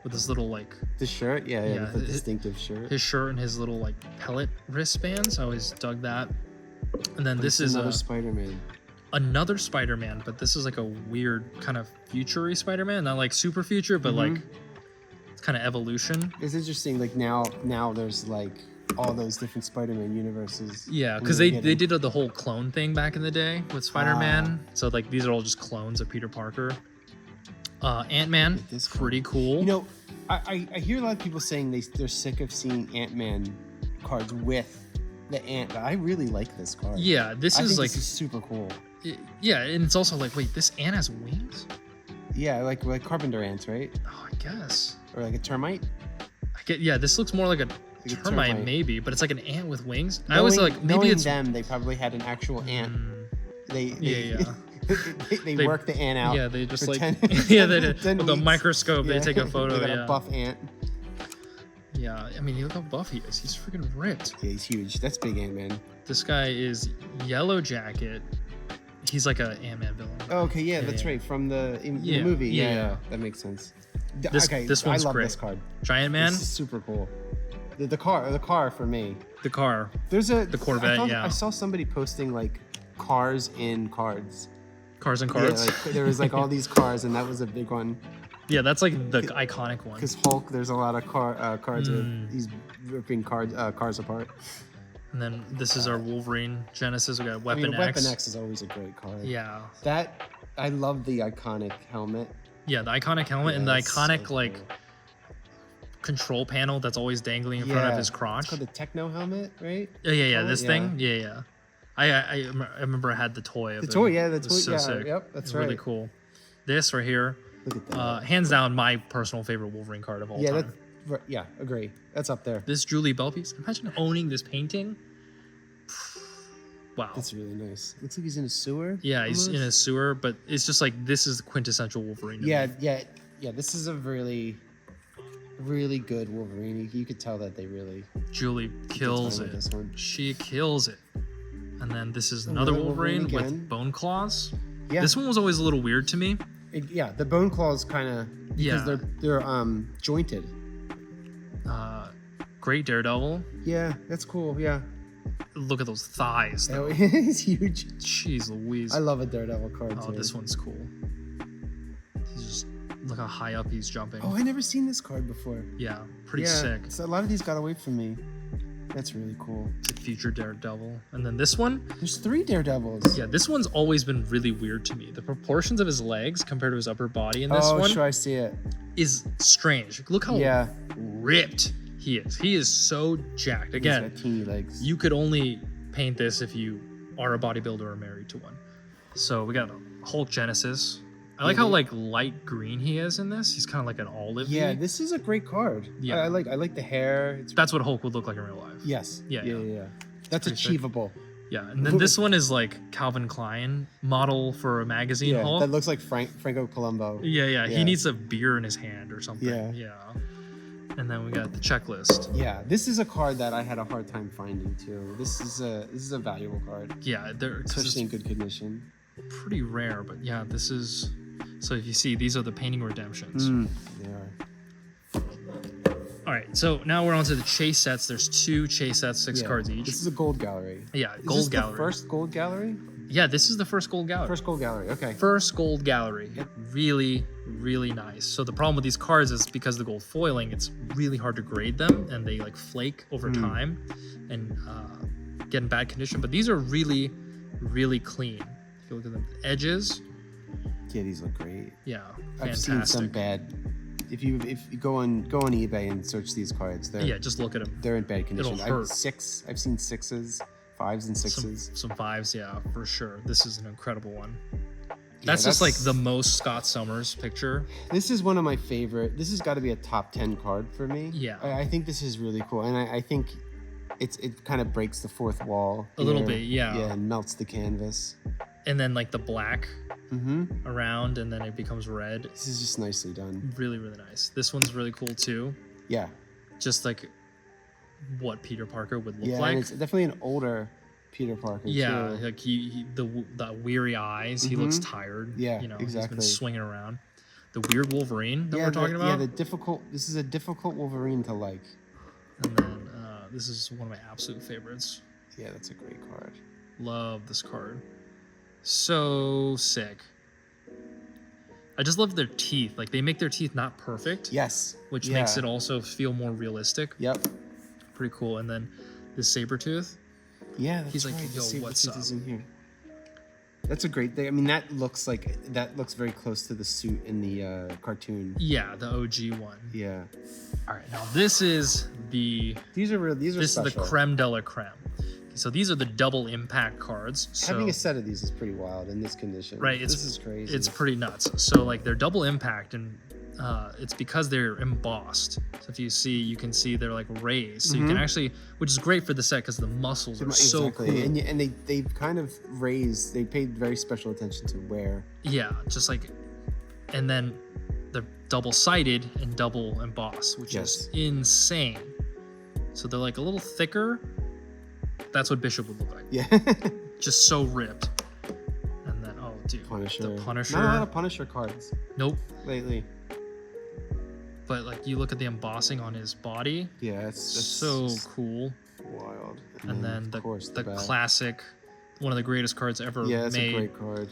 With his little like the shirt, the distinctive shirt. His shirt and his little like pellet wristbands. I always dug that. And then this is another Spider-Man. Another Spider-Man, but this is like a weird kind of future-y Spider-Man, not like super future, but like it's kind of evolution. It's interesting. Like now there's like all those different Spider-Man universes. Yeah, because they did the whole clone thing back in the day with Spider-Man. So like these are all just clones of Peter Parker. Ant-Man, pretty cool. You know, I hear a lot of people saying they're sick of seeing Ant-Man cards with the ant, but I really like this card. Yeah, this is super cool. Yeah, and it's also like, wait, this ant has wings? Yeah, like carpenter ants, right? Oh, I guess. Or like a termite? This looks more like a termite maybe, but it's like an ant with wings. I was like, maybe knowing it's them, they probably had an actual ant. They They work the ant out. Yeah, they just like 10, yeah, they did. 10 With a weeks. microscope, they take a photo. They got a buff ant. Yeah, I mean, look how buff he is. He's freaking ripped. Yeah, he's huge. That's big Ant-Man. This guy is Yellow Jacket. He's like a Ant-Man villain. Oh, okay, yeah, that's right. From the movie. Yeah, that makes sense. This one's I love great. this card. Giant Man. This is super cool. The car for me. The car. The Corvette. I saw somebody posting like cars in cards. Cars and cards. Yeah, like, there was like all these cars, and that was a big one. Yeah, that's like the iconic one. Because Hulk, there's a lot of cards with he's ripping cars apart. And then this is our Wolverine Genesis. We got Weapon X. Weapon X is always a great card. Yeah. I love the iconic helmet. Yeah, the iconic helmet and the iconic like control panel that's always dangling in front of his crotch. It's called the Techno helmet, right? Yeah. This thing. Yeah. I remember I had the toy of it. The toy, yeah, the It toy. was so Yeah, sick. yep, that's Really cool. This right here, Look at that. hands down, my personal favorite Wolverine card of all time. Yeah, agree. That's up there. This Julie Bell piece. Imagine owning this painting. Wow. That's really nice. Looks like he's in a sewer. Yeah, he's in a sewer, but it's just like this is the quintessential Wolverine. Yeah. This is a really, really good Wolverine. You could tell that they really. Julie kills it. This one. She kills it. And then this is another Wolverine with bone claws. Yeah. This one was always a little weird to me. The bone claws kind of because they're jointed. Great Daredevil. Yeah, that's cool. Yeah. Look at those thighs. Though. He's huge. Jeez Louise. I love a Daredevil card too. Oh, this one's cool. He's just look how high up he's jumping. Oh, I never seen this card before. Yeah, pretty sick. So a lot of these got away from me. That's really cool. The future Daredevil. And then this one. There's 3 Daredevils. Yeah, this one's always been really weird to me. The proportions of his legs compared to his upper body in this one. Oh, sure, I see it. Is strange. Look how ripped he is. He is so jacked. Again, he's got teeny legs. You could only paint this if you are a bodybuilder or married to one. So we got Hulk Genesis. I like how like light green he is in this. He's kind of like an olive. Yeah, this is a great card. Yeah, I like the hair. That's what Hulk would look like in real life. Yes. Yeah. That's achievable. Sick. Yeah, and then this one is like Calvin Klein model for a magazine. Yeah, Hulk. that looks like Franco Columbo. Yeah. He needs a beer in his hand or something. Yeah. And then we got the checklist. Yeah, this is a card that I had a hard time finding too. This is a valuable card. Yeah, especially in good condition. Pretty rare, but yeah, this is. So if you see, these are the painting redemptions. They are. All right, so now we're on to the chase sets. There's 2 chase sets, 6 cards each. This is a gold gallery. Yeah, Is gold this gallery. The first gold gallery? Yeah, this is the first gold gallery. First gold gallery, okay. First gold gallery. Really, really nice. So the problem with these cards is because of the gold foiling, it's really hard to grade them, and they like flake over time and get in bad condition. But these are really, really clean. If you look at the edges. Yeah, these look great. Yeah, fantastic. I've seen some bad. If you go on eBay and search these cards, just look at them. They're in bad condition. It'll hurt. I've seen 6s, 5s and 6s. Some 5s, yeah, for sure. This is an incredible one. That's just like the most Scott Summers picture. This is one of my favorite. This has got to be a top 10 card for me. Yeah. I think this is really cool. And I think it kind of breaks the fourth wall. A little bit, yeah. Yeah, and melts the canvas. And then like the black around, and then it becomes red. This is just nicely done. Really, really nice. This one's really cool too. Yeah. Just like what Peter Parker would look like. Yeah, and it's definitely an older Peter Parker. Yeah, too. like the weary eyes. He looks tired. Yeah, exactly. He's been swinging around. The weird Wolverine that we're talking about. Yeah, this is a difficult Wolverine to like. And then this is one of my absolute favorites. Yeah, that's a great card. Love this card. So sick. I just love their teeth. Like they make their teeth not perfect. Yes. Which makes it also feel more realistic. Yep. Pretty cool. And then this Sabretooth. Yeah, that's he's like, right. yo, what's up? Is in here. That's a great thing. I mean, that looks very close to the suit in the cartoon. Yeah, the OG one. Yeah. All right, now this is the. These are special. The creme de la creme. So these are the double impact cards. So, having a set of these is pretty wild in this condition. Right. This is crazy. It's pretty nuts. So like they're double impact, and it's because they're embossed. So if you see, you can see they're like raised. So you can actually, which is great for the set because the muscles are so cool. And they've kind of raised. They paid very special attention to where. Yeah, just like, and then they're double sided and double embossed, which is insane. So they're like a little thicker. That's what Bishop would look like. Yeah. Just so ripped. And then, Punisher. The Punisher. Not a lot of Punisher cards. Nope. Lately. But like you look at the embossing on his body. Yeah, it's so cool. Wild. And then the classic, one of the greatest cards ever made. Yeah, it's a great card.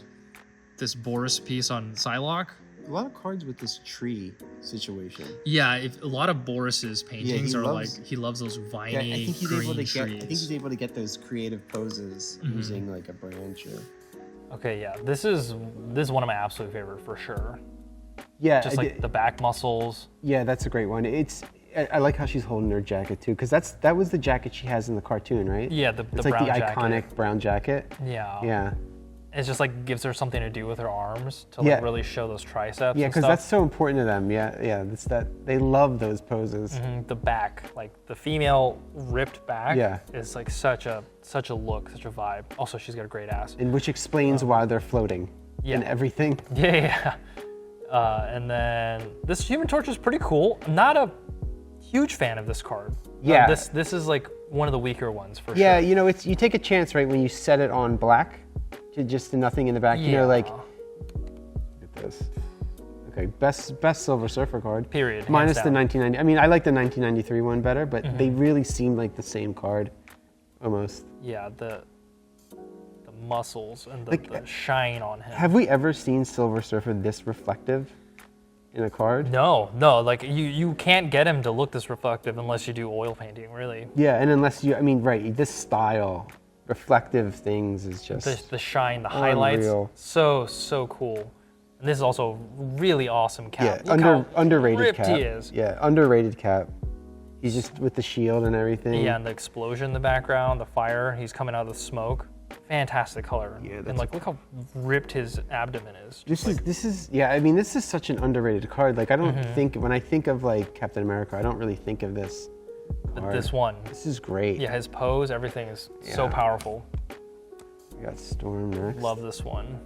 This Boris piece on Psylocke. A lot of cards with this tree situation. Yeah, a lot of Boris's paintings are he loves those viney I think he's green able to trees. I think he's able to get those creative poses using like a branch or. Okay, yeah, this is one of my absolute favorite for sure. Yeah, just like the back muscles. Yeah, that's a great one. I like how she's holding her jacket too, because that was the jacket she has in the cartoon, right? Yeah, the it's brown like the jacket. iconic brown jacket. Yeah. Yeah. It's just like gives her something to do with her arms to like really show those triceps. Yeah, because that's so important to them. Yeah. It's that they love those poses. The back, like the female ripped back, is like such a look, such a vibe. Also, she's got a great ass, and which explains why they're floating. And everything. Yeah. And then this Human Torch is pretty cool. I'm not a huge fan of this card. Yeah. This is like one of the weaker ones for sure. Yeah, you take a chance, right, when you set it on black. Just nothing in the back, like. Look at this. Okay, best Silver Surfer card. Period. Minus the 1990. I mean, I like the 1993 one better, but they really seem like the same card, almost. Yeah, the muscles and the shine on him. Have we ever seen Silver Surfer this reflective in a card? No. Like you can't get him to look this reflective unless you do oil painting, really. Yeah, and unless this style. Reflective things is just the shine, the highlights, so cool. And this is also really awesome Cap. Yeah, underrated ripped Cap. He is. Yeah, underrated Cap. He's just with the shield and everything. Yeah, and the explosion in the background, the fire. He's coming out of the smoke. Fantastic color. Yeah, and like look how ripped his abdomen is. This is such an underrated card. Like I don't think when I think of like Captain America, I don't really think of this. But this one. This is great. Yeah, his pose, everything is so powerful. We got Storm next. Love this one.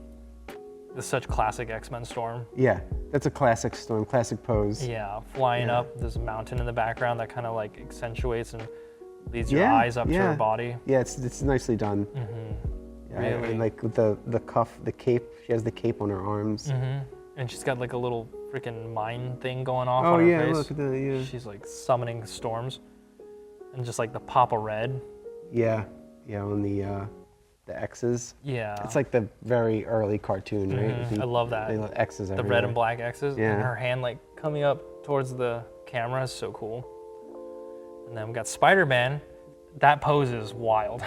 This is such classic X-Men Storm. Yeah, that's a classic Storm, classic pose. Yeah, flying up. There's a mountain in the background that kind of like accentuates and leads your eyes up to her body. Yeah, it's nicely done. Yeah, really. And like with the cuff, the cape. She has the cape on her arms. And she's got like a little freaking mind thing going off on her face. Look at that. She's like summoning storms. And just like the pop of red. Yeah, on the X's. Yeah. It's like the very early cartoon, right? I love that. They love X's everywhere. The red and black X's. Yeah. And her hand like coming up towards the camera is so cool. And then we got Spider-Man. That pose is wild.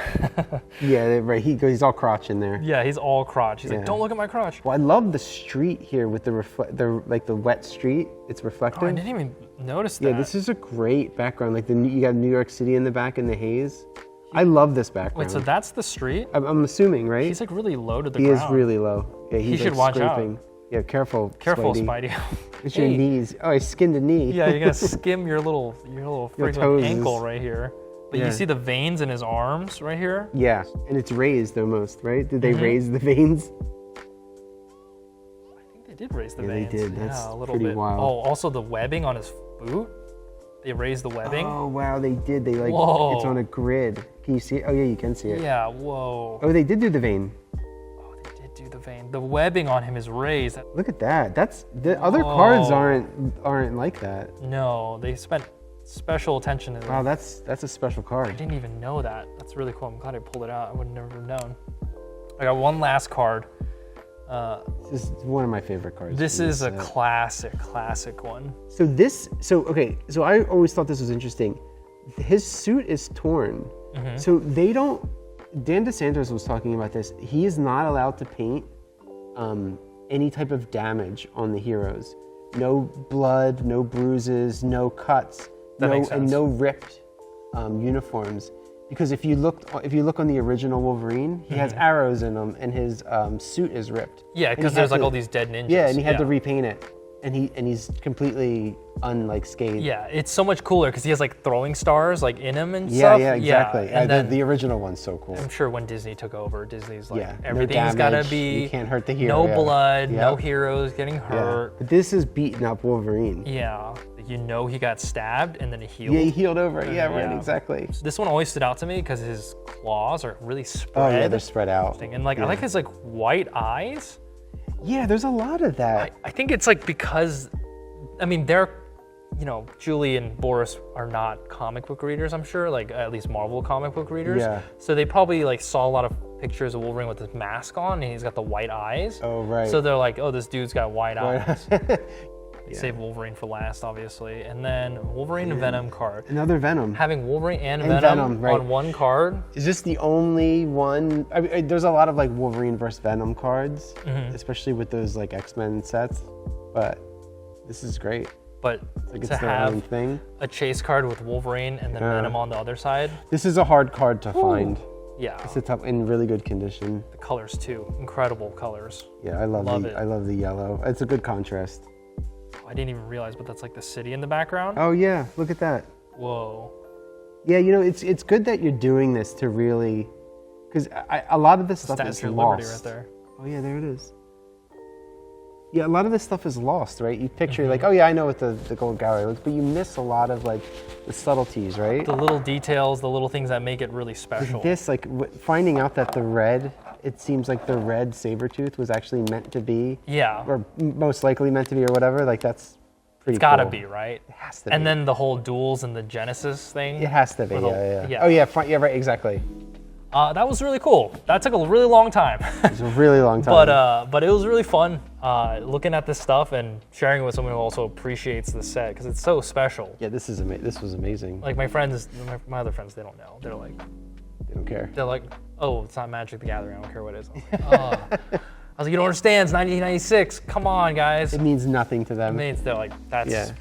Yeah, right. He's all crotch in there. Yeah, he's all crotch. He's like, don't look at my crotch. Well, I love the street here with the wet street. It's reflective. Oh, I didn't even notice that. Yeah, this is a great background. Like you got New York City in the back in the haze. I love this background. Wait, so that's the street? I'm assuming, right? He's like really low to the he ground. He is really low. Yeah, he's he should like watch scraping. Out. Yeah, careful, Spidey. It's your knees. Oh, I skinned a knee. Yeah, you're gonna skim your little freaking ankle right here. But you see the veins in his arms right here? Yeah, and it's raised almost, right? Did they raise the veins? I think they did raise the veins. They did. That's a little pretty bit. wild. Oh, also the webbing on his boot. They raised the webbing. Oh wow, they did. They like whoa. It's on a grid. Can you see it? Oh yeah, you can see it. Yeah, whoa. Oh, they did do the vein. Oh, they did do the vein. The webbing on him is raised. Look at that. That's the other cards aren't like that. No, they spent special attention to that. Wow, that's a special card. I didn't even know that. That's really cool. I'm glad I pulled it out. I would never have known. I got one last card. This is one of my favorite cards. This is a classic one. So I always thought this was interesting. His suit is torn. So they don't, Dan DeSantis was talking about this. He is not allowed to paint any type of damage on the heroes. No blood, no bruises, no cuts, and no ripped uniforms. Because if you look on the original Wolverine, he has arrows in him, and his suit is ripped. Yeah, because there's like all these dead ninjas. Yeah, and he had to repaint it, and he's completely unscathed. Yeah, it's so much cooler because he has like throwing stars like in him and stuff. Yeah, exactly. And then, the original one's so cool. I'm sure when Disney took over, Disney's like no everything's gotta be you can't hurt the hero. No blood, no heroes getting hurt. But this is beating up Wolverine. Yeah. You know he got stabbed and then he healed. Yeah, he healed over it. Yeah, right, exactly. So this one always stood out to me because his claws are really spread. Oh yeah, they're spread out. And like I like his like white eyes. Yeah, there's a lot of that. I think it's like because, I mean, Julie and Boris are not comic book readers, I'm sure, like at least Marvel comic book readers. Yeah. So they probably like saw a lot of pictures of Wolverine with his mask on and he's got the white eyes. Oh, right. So they're like, oh, this dude's got white eyes. Save Wolverine for last, obviously. And then Wolverine and Venom card. Another Venom. Having Wolverine and Venom on one card. Is this the only one? I mean, there's a lot of like Wolverine versus Venom cards, especially with those like X-Men sets. But this is great. But it's to their have own thing. A chase card with Wolverine and then Venom on the other side. This is a hard card to find. Yeah. It's in really good condition. The colors too, incredible colors. Yeah, I love the yellow. It's a good contrast. I didn't even realize, but that's like the city in the background. Oh yeah, look at that. Whoa. Yeah, it's good that you're doing this to really, because a lot of this stuff is Statue of lost. Liberty right there. Oh yeah, there it is. Yeah, a lot of this stuff is lost, right? You picture like, oh yeah, I know what the gold gallery looks, but you miss a lot of like the subtleties, right? The little details, the little things that make it really special. This, like finding out that it seems like the red Sabretooth was actually meant to be. Yeah. Or most likely meant to be or whatever, like that's pretty It's gotta cool. be, right? It has to be. And then the whole duels and the Genesis thing. It has to be, yeah. Oh yeah, yeah, right, exactly. That was really cool. That took a really long time. It was a really long time. But it was really fun looking at this stuff and sharing it with someone who also appreciates the set because it's so special. Yeah, this was amazing. Like my friends, my other friends, they don't know. They're like, they don't care. They're like, oh, it's not Magic the Gathering. I don't care what it is. Like, oh. I was like, you don't understand. It's 1996. Come on, guys. It means nothing to them. It means they're like, that's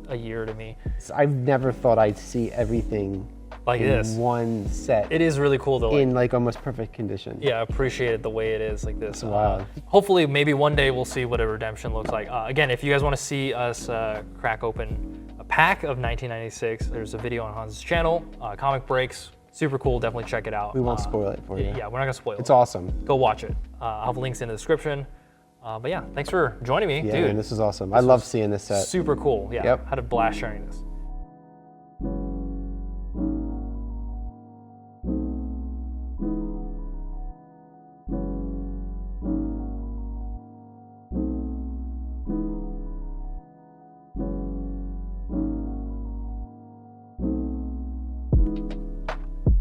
a year to me. So I've never thought I'd see everything like in this one set. It is really cool to in like almost perfect condition. Yeah, I appreciate it the way it is like this. Wow. Hopefully, maybe one day we'll see what a redemption looks like. Again, if you guys want to see us crack open a pack of 1996, there's a video on Hans's channel, Comic Breaks. Super cool. Definitely check it out. We won't spoil it for you. Yeah, we're not gonna spoil it. It's awesome. Go watch it. I'll have links in the description. But yeah, thanks for joining me, dude. Man, this is awesome. I love seeing this set. Super cool. Yeah, had a blast sharing this.